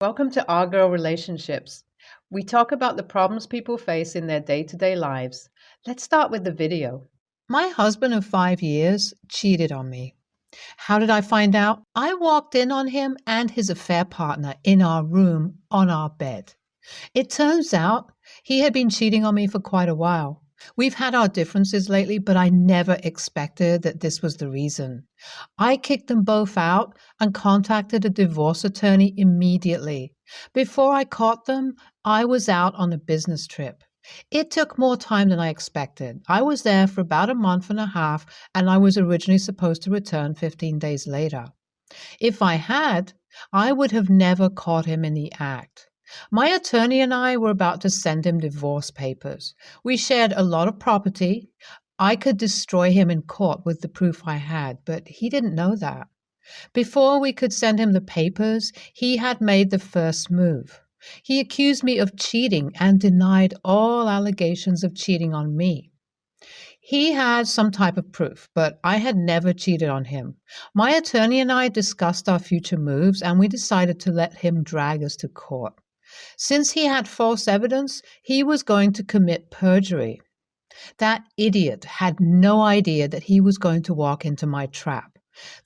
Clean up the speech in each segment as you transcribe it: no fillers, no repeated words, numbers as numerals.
Welcome to Our Girl Relationships. We talk about the problems people face in their day-to-day lives. Let's start with the video. My husband of 5 years cheated on me. How did I find out? I walked in on him and his affair partner in our room on our bed. It turns out he had been cheating on me for quite a while. We've had our differences lately, but I never expected that this was the reason. I kicked them both out and contacted a divorce attorney immediately. Before I caught them, I was out on a business trip. It took more time than I expected. I was there for about a month and a half, and I was originally supposed to return 15 days later. If I had, I would have never caught him in the act. My attorney and I were about to send him divorce papers. We shared a lot of property. I could destroy him in court with the proof I had, but he didn't know that. Before we could send him the papers, he had made the first move. He accused me of cheating and denied all allegations of cheating on me. He had some type of proof, but I had never cheated on him. My attorney and I discussed our future moves, and we decided to let him drag us to court. Since he had false evidence, he was going to commit perjury. That idiot had no idea that he was going to walk into my trap.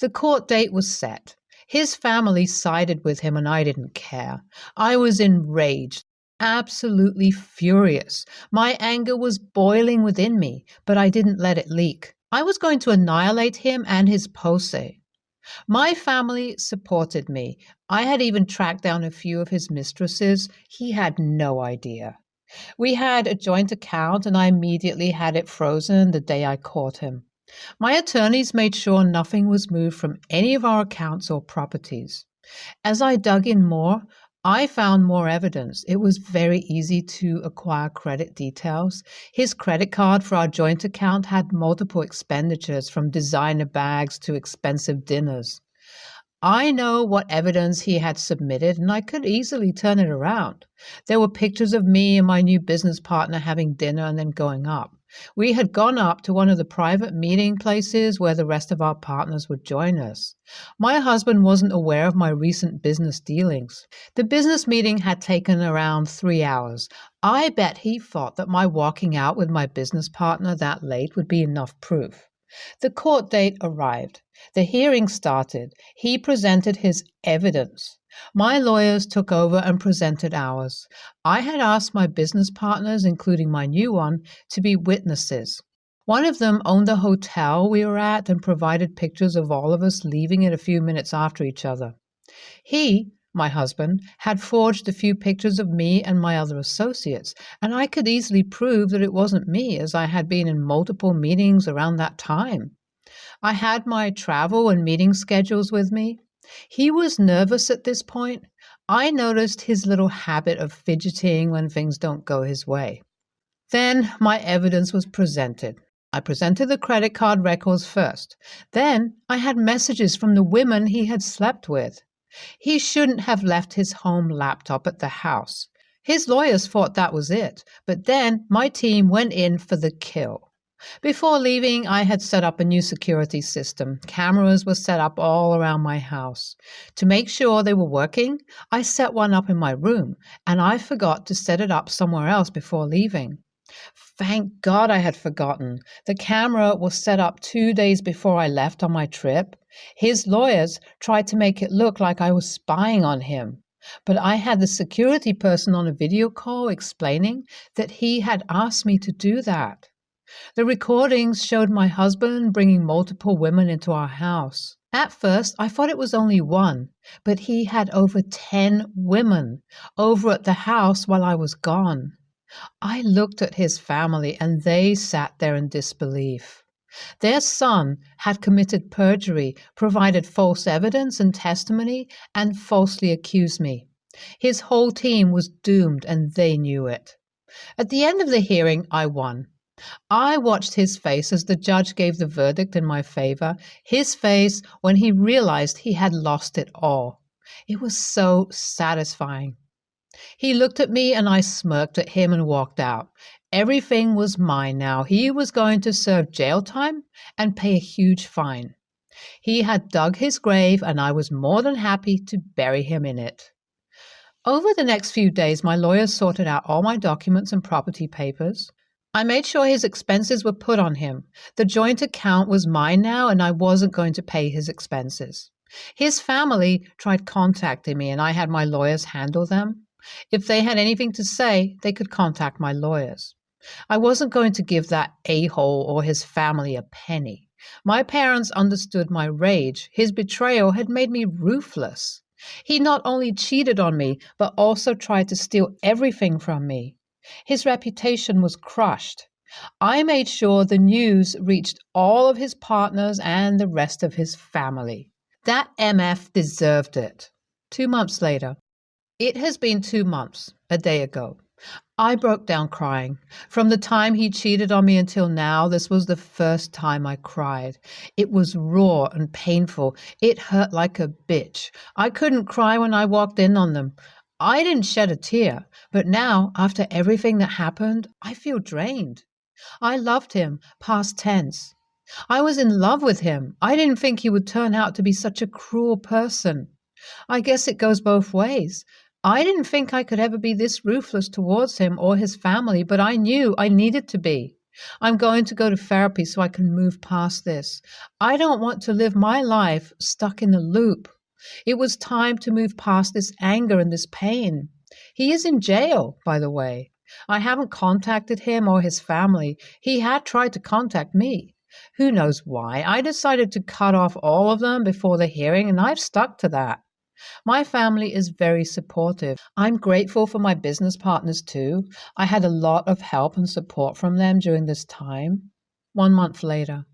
The court date was set. His family sided with him and I didn't care. I was enraged, absolutely furious. My anger was boiling within me, but I didn't let it leak. I was going to annihilate him and his posse. My family supported me. I had even tracked down a few of his mistresses. He had no idea. We had a joint account and I immediately had it frozen the day I caught him. My attorneys made sure nothing was moved from any of our accounts or properties. As I dug in more, I found more evidence. It was very easy to acquire credit details. His credit card for our joint account had multiple expenditures, from designer bags to expensive dinners. I know what evidence he had submitted, and I could easily turn it around. There were pictures of me and my new business partner having dinner and then going up. We had gone up to one of the private meeting places where the rest of our partners would join us. My husband wasn't aware of my recent business dealings. The business meeting had taken around 3 hours. I bet he thought that my walking out with my business partner that late would be enough proof. The court date arrived. The hearing started. He presented his evidence. My lawyers took over and presented ours. I had asked my business partners, including my new one, to be witnesses. One of them owned the hotel we were at and provided pictures of all of us leaving it a few minutes after each other. He, my husband, had forged a few pictures of me and my other associates, and I could easily prove that it wasn't me, as I had been in multiple meetings around that time. I had my travel and meeting schedules with me. He was nervous at this point. I noticed his little habit of fidgeting when things don't go his way. Then my evidence was presented. I presented the credit card records first. Then I had messages from the women he had slept with. He shouldn't have left his home laptop at the house. His lawyers thought that was it, but then my team went in for the kill. Before leaving, I had set up a new security system. Cameras were set up all around my house. To make sure they were working, I set one up in my room, and I forgot to set it up somewhere else before leaving. Thank God I had forgotten. The camera was set up 2 days before I left on my trip. His lawyers tried to make it look like I was spying on him, but I had the security person on a video call explaining that he had asked me to do that. The recordings showed my husband bringing multiple women into our house. At first, I thought it was only one, but he had over 10 women over at the house while I was gone. I looked at his family and they sat there in disbelief. Their son had committed perjury, provided false evidence and testimony, and falsely accused me. His whole team was doomed and they knew it. At the end of the hearing, I won. I watched his face as the judge gave the verdict in my favor, his face when he realized he had lost it all. It was so satisfying. He looked at me and I smirked at him and walked out. Everything was mine now. He was going to serve jail time and pay a huge fine. He had dug his grave and I was more than happy to bury him in it. Over the next few days, my lawyers sorted out all my documents and property papers. I made sure his expenses were put on him. The joint account was mine now, and I wasn't going to pay his expenses. His family tried contacting me, and I had my lawyers handle them. If they had anything to say, they could contact my lawyers. I wasn't going to give that a-hole or his family a penny. My parents understood my rage. His betrayal had made me ruthless. He not only cheated on me, but also tried to steal everything from me. His reputation was crushed. I made sure the news reached all of his partners and the rest of his family. That MF deserved it. 2 months later. It has been 2 months, a day ago. I broke down crying. From the time he cheated on me until now, this was the first time I cried. It was raw and painful. It hurt like a bitch. I couldn't cry when I walked in on them. I didn't shed a tear, but now, after everything that happened, I feel drained. I loved him, past tense. I was in love with him. I didn't think he would turn out to be such a cruel person. I guess it goes both ways. I didn't think I could ever be this ruthless towards him or his family, but I knew I needed to be. I'm going to go to therapy so I can move past this. I don't want to live my life stuck in a loop. It was time to move past this anger and this pain. He is in jail, by the way. I haven't contacted him or his family. He had tried to contact me. Who knows why? I decided to cut off all of them before the hearing, and I've stuck to that. My family is very supportive. I'm grateful for my business partners too. I had a lot of help and support from them during this time. 1 month later.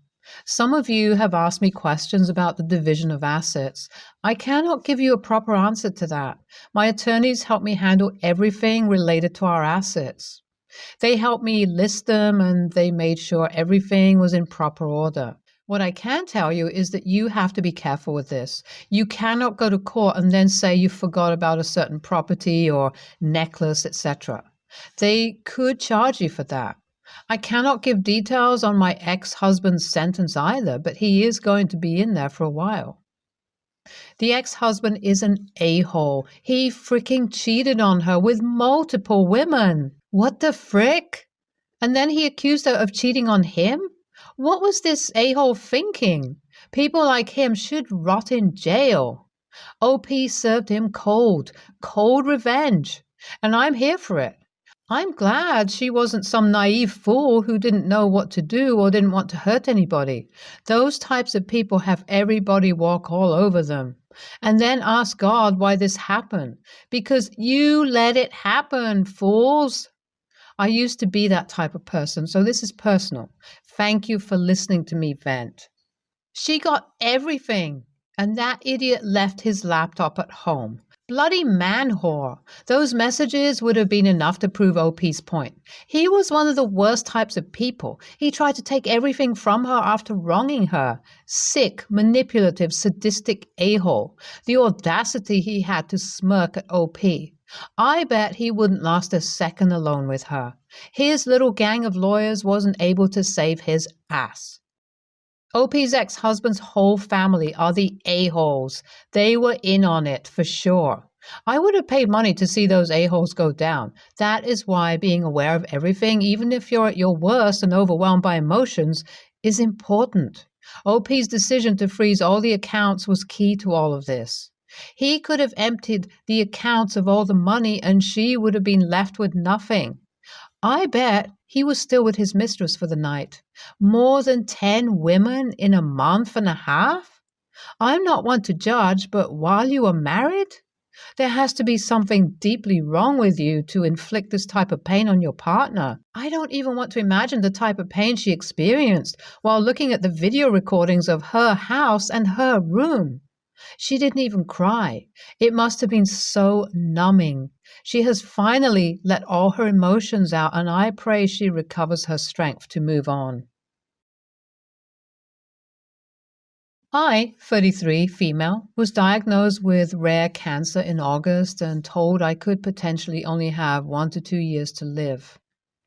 Some of you have asked me questions about the division of assets. I cannot give you a proper answer to that. My attorneys helped me handle everything related to our assets. They helped me list them, and they made sure everything was in proper order. What I can tell you is that you have to be careful with this. You cannot go to court and then say you forgot about a certain property or necklace, etc. They could charge you for that. I cannot give details on my ex-husband's sentence either, but he is going to be in there for a while. The ex-husband is an a-hole. He freaking cheated on her with multiple women. What the frick? And then he accused her of cheating on him? What was this a-hole thinking? People like him should rot in jail. OP served him cold revenge, and I'm here for it. I'm glad she wasn't some naive fool who didn't know what to do or didn't want to hurt anybody. Those types of people have everybody walk all over them. And then ask God why this happened. Because you let it happen, fools. I used to be that type of person, so this is personal. Thank you for listening to me vent. She got everything, and that idiot left his laptop at home. Bloody man whore. Those messages would have been enough to prove OP's point. He was one of the worst types of people. He tried to take everything from her after wronging her. Sick, manipulative, sadistic a-hole. The audacity he had to smirk at OP. I bet he wouldn't last a second alone with her. His little gang of lawyers wasn't able to save his ass. OP's ex-husband's whole family are the a-holes. They were in on it, for sure. I would have paid money to see those a-holes go down. That is why being aware of everything, even if you're at your worst and overwhelmed by emotions, is important. OP's decision to freeze all the accounts was key to all of this. He could have emptied the accounts of all the money and she would have been left with nothing. I bet he was still with his mistress for the night. More than 10 women in a month and a half? I'm not one to judge, but while you are married, there has to be something deeply wrong with you to inflict this type of pain on your partner. I don't even want to imagine the type of pain she experienced while looking at the video recordings of her house and her room. She didn't even cry. It must have been so numbing. She has finally let all her emotions out, and I pray she recovers her strength to move on. I, 33, female, was diagnosed with rare cancer in August and told I could potentially only have 1 to 2 years to live.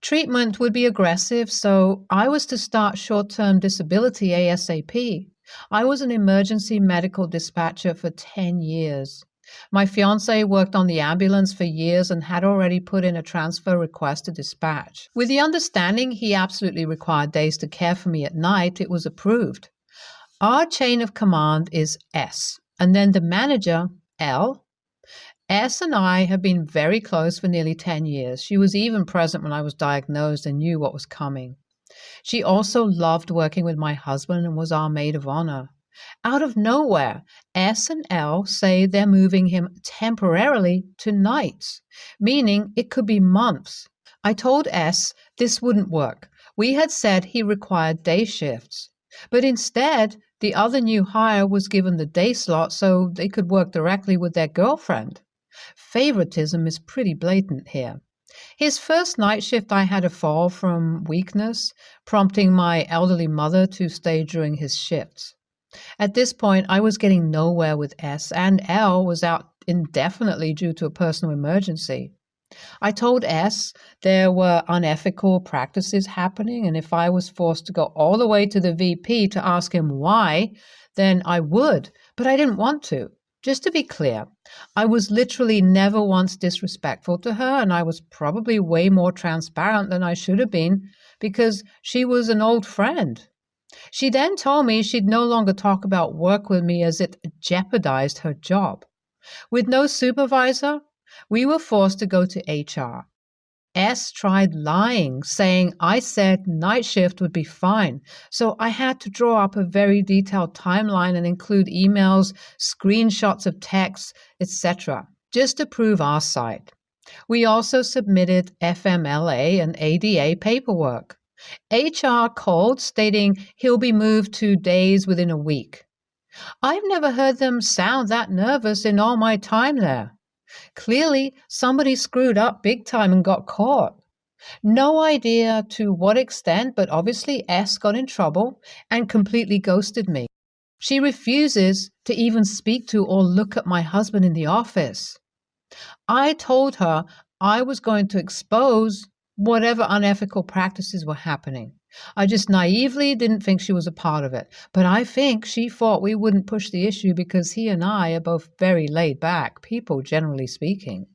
Treatment would be aggressive, so I was to start short-term disability ASAP. I was an emergency medical dispatcher for 10 years. My fiance worked on the ambulance for years and had already put in a transfer request to dispatch. With the understanding he absolutely required days to care for me at night, it was approved. Our chain of command is S, and then the manager, L. S and I have been very close for nearly 10 years. She was even present when I was diagnosed and knew what was coming. She also loved working with my husband and was our maid of honor. Out of nowhere, S and L say they're moving him temporarily to nights, meaning it could be months. I told S this wouldn't work. We had said he required day shifts. But instead, the other new hire was given the day slot so they could work directly with their girlfriend. Favoritism is pretty blatant here. His first night shift, I had a fall from weakness, prompting my elderly mother to stay during his shifts. At this point, I was getting nowhere with S, and L was out indefinitely due to a personal emergency. I told S there were unethical practices happening, and if I was forced to go all the way to the VP to ask him why, then I would, but I didn't want to. Just to be clear, I was literally never once disrespectful to her, and I was probably way more transparent than I should have been because she was an old friend. She then told me she'd no longer talk about work with me as it jeopardized her job. With no supervisor, we were forced to go to HR. S tried lying, saying I said night shift would be fine, so I had to draw up a very detailed timeline and include emails, screenshots of texts, etc., just to prove our side. We also submitted FMLA and ADA paperwork. HR called stating he'll be moved to days within a week. I've never heard them sound that nervous in all my time there. Clearly, somebody screwed up big time and got caught. No idea to what extent, but obviously S got in trouble and completely ghosted me. She refuses to even speak to or look at my husband in the office. I told her I was going to expose whatever unethical practices were happening. I just naively didn't think she was a part of it, but I think she thought we wouldn't push the issue because he and I are both very laid back people, generally speaking.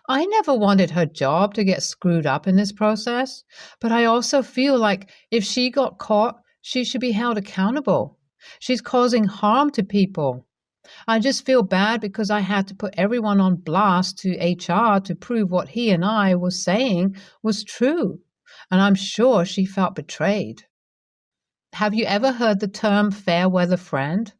I never wanted her job to get screwed up in this process, but I also feel like if she got caught, she should be held accountable. She's causing harm to people. I just feel bad because I had to put everyone on blast to HR to prove what he and I were saying was true, and I'm sure she felt betrayed. Have you ever heard the term fair weather friend?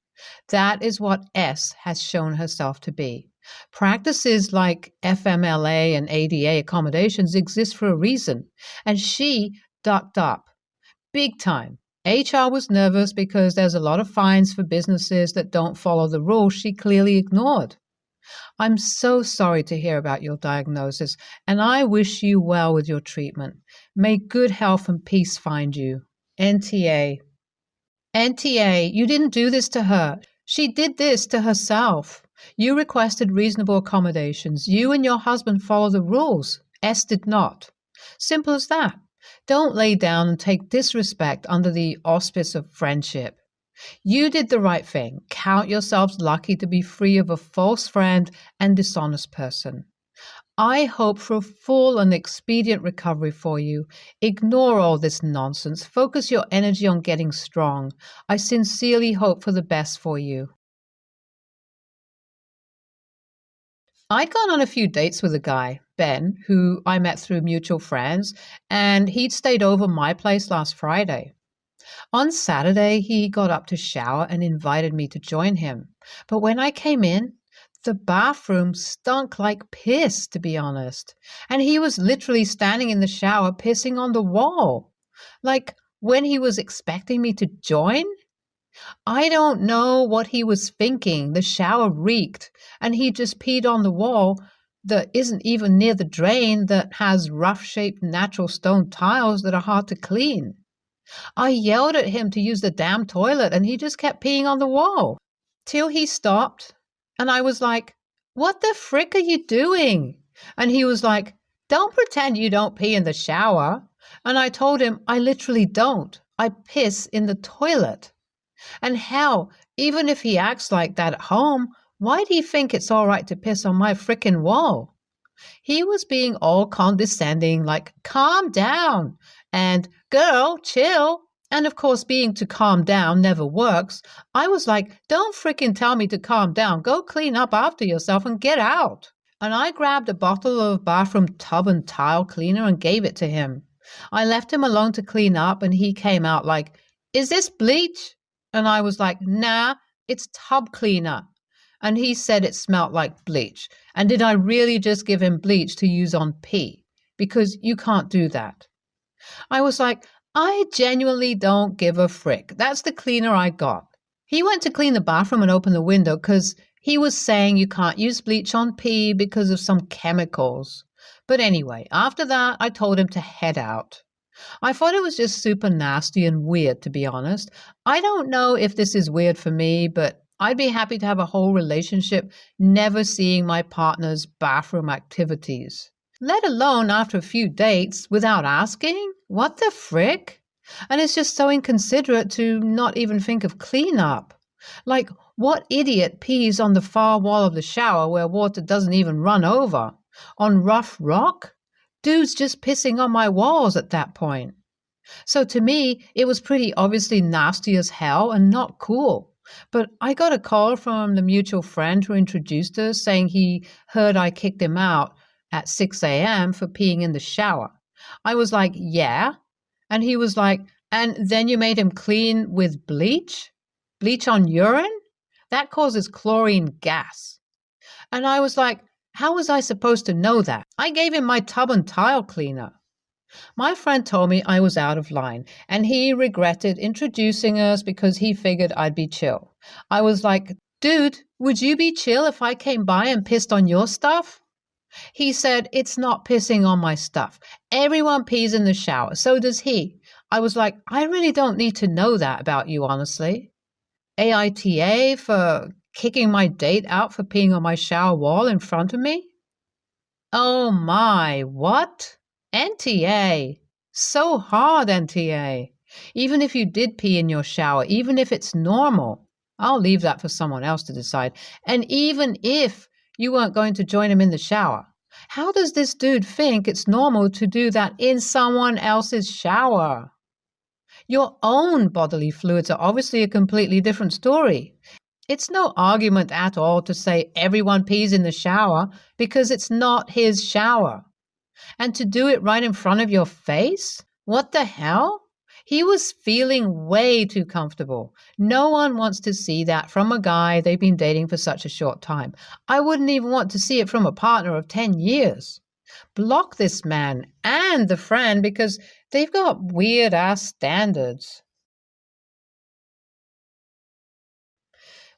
That is what S has shown herself to be. Practices like FMLA and ADA accommodations exist for a reason, and she ducked up. Big time. HR was nervous because there's a lot of fines for businesses that don't follow the rules she clearly ignored. I'm so sorry to hear about your diagnosis, and I wish you well with your treatment. May good health and peace find you. NTA. NTA, you didn't do this to her. She did this to herself. You requested reasonable accommodations. You and your husband follow the rules. S did not. Simple as that. Don't lay down and take disrespect under the auspice of friendship. You did the right thing. Count yourselves lucky to be free of a false friend and dishonest person. I hope for a full and expedient recovery for you. Ignore all this nonsense. Focus your energy on getting strong. I sincerely hope for the best for you. I'd gone on a few dates with a guy, Ben, who I met through mutual friends, and he'd stayed over my place last Friday. On Saturday, he got up to shower and invited me to join him. But when I came in, the bathroom stunk like piss, to be honest. And he was literally standing in the shower pissing on the wall. Like when he was expecting me to join? I don't know what he was thinking. The shower reeked, and he just peed on the wall that isn't even near the drain that has rough-shaped natural stone tiles that are hard to clean. I yelled at him to use the damn toilet, and he just kept peeing on the wall. Till he stopped, and I was like, "What the frick are you doing?" And he was like, "Don't pretend you don't pee in the shower." And I told him, I literally don't. I piss in the toilet. And hell, even if he acts like that at home, Why do you think it's all right to piss on my frickin' wall? He was being all condescending, like, calm down, and girl, chill. And of course, being to calm down never works. I was like, don't frickin' tell me to calm down. Go clean up after yourself and get out. And I grabbed a bottle of bathroom tub and tile cleaner and gave it to him. I left him alone to clean up, and he came out like, is this bleach? And I was like, nah, it's tub cleaner. And he said it smelled like bleach. And did I really just give him bleach to use on pee? Because you can't do that. I was like, I genuinely don't give a frick. That's the cleaner I got. He went to clean the bathroom and open the window because he was saying you can't use bleach on pee because of some chemicals. But anyway, after that, I told him to head out. I thought it was just super nasty and weird, to be honest. I don't know if this is weird for me, but I'd be happy to have a whole relationship never seeing my partner's bathroom activities. Let alone after a few dates without asking? What the frick? And it's just so inconsiderate to not even think of cleanup. Like, what idiot pees on the far wall of the shower where water doesn't even run over? On rough rock? Dude's just pissing on my walls at that point. So to me, it was pretty obviously nasty as hell and not cool. But I got a call from the mutual friend who introduced us saying he heard I kicked him out at 6 a.m. for peeing in the shower. I was like, yeah. And he was like, and then you made him clean with bleach? Bleach on urine? That causes chlorine gas. And I was like, how was I supposed to know that? I gave him my tub and tile cleaner. My friend told me I was out of line, and he regretted introducing us because he figured I'd be chill. I was like, dude, would you be chill if I came by and pissed on your stuff? He said, it's not pissing on my stuff. Everyone pees in the shower, so does he. I was like, I really don't need to know that about you, honestly. AITA for kicking my date out for peeing on my shower wall in front of me? Oh my, what? NTA. So hard, NTA. Even if you did pee in your shower, even if it's normal, I'll leave that for someone else to decide. And even if you weren't going to join him in the shower, how does this dude think it's normal to do that in someone else's shower? Your own bodily fluids are obviously a completely different story. It's no argument at all to say everyone pees in the shower because it's not his shower. And to do it right in front of your face? What the hell? He was feeling way too comfortable. No one wants to see that from a guy they've been dating for such a short time. I wouldn't even want to see it from a partner of 10 years. Block this man and the friend because they've got weird-ass standards.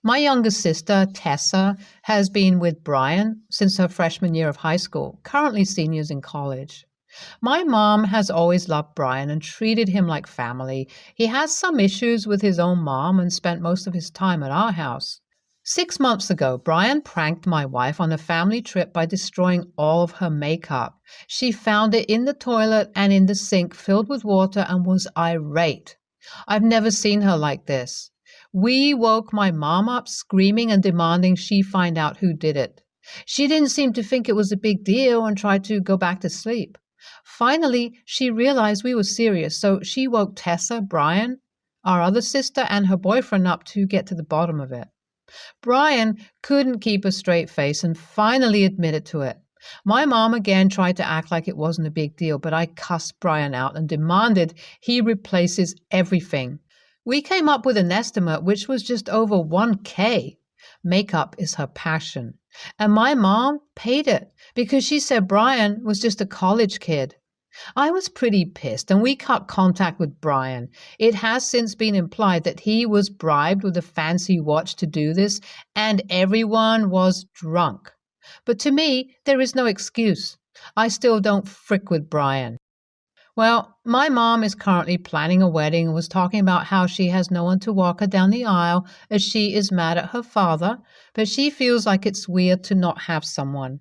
My younger sister, Tessa, has been with Brian since her freshman year of high school, currently seniors in college. My mom has always loved Brian and treated him like family. He has some issues with his own mom and spent most of his time at our house. 6 months ago, Brian pranked my wife on a family trip by destroying all of her makeup. She found it in the toilet and in the sink filled with water and was irate. I've never seen her like this. We woke my mom up screaming and demanding she find out who did it. She didn't seem to think it was a big deal and tried to go back to sleep. Finally, she realized we were serious, so she woke Tessa, Brian, our other sister, and her boyfriend up to get to the bottom of it. Brian couldn't keep a straight face and finally admitted to it. My mom again tried to act like it wasn't a big deal, but I cussed Brian out and demanded he replaces everything. We came up with an estimate which was just over $1,000. Makeup is her passion. And my mom paid it because she said Brian was just a college kid. I was pretty pissed and we cut contact with Brian. It has since been implied that he was bribed with a fancy watch to do this and everyone was drunk. But to me, there is no excuse. I still don't frick with Brian. Well, my mom is currently planning a wedding and was talking about how she has no one to walk her down the aisle as she is mad at her father, but she feels like it's weird to not have someone.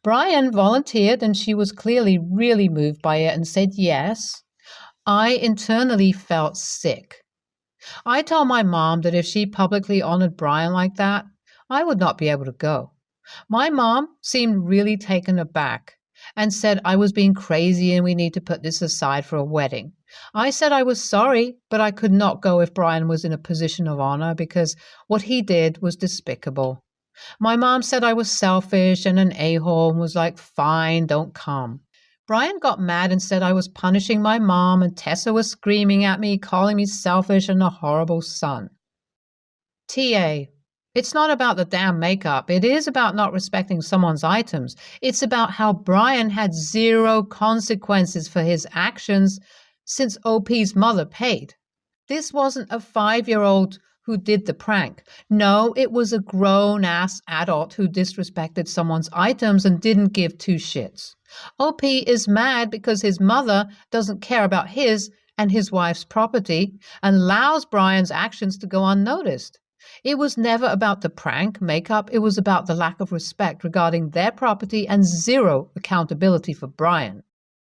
Brian volunteered and she was clearly really moved by it and said yes. I internally felt sick. I told my mom that if she publicly honored Brian like that, I would not be able to go. My mom seemed really taken aback and said I was being crazy and we need to put this aside for a wedding. I said I was sorry, but I could not go if Brian was in a position of honor because what he did was despicable. My mom said I was selfish and an a-hole and was like, fine, don't come. Brian got mad and said I was punishing my mom, and Tessa was screaming at me, calling me selfish and a horrible son. TA, it's not about the damn makeup. It is about not respecting someone's items. It's about how Brian had zero consequences for his actions since OP's mother paid. This wasn't a 5-year-old who did the prank. No, it was a grown-ass adult who disrespected someone's items and didn't give two shits. OP is mad because his mother doesn't care about his and his wife's property and allows Brian's actions to go unnoticed. It was never about the prank makeup. It was about the lack of respect regarding their property and zero accountability for Brian.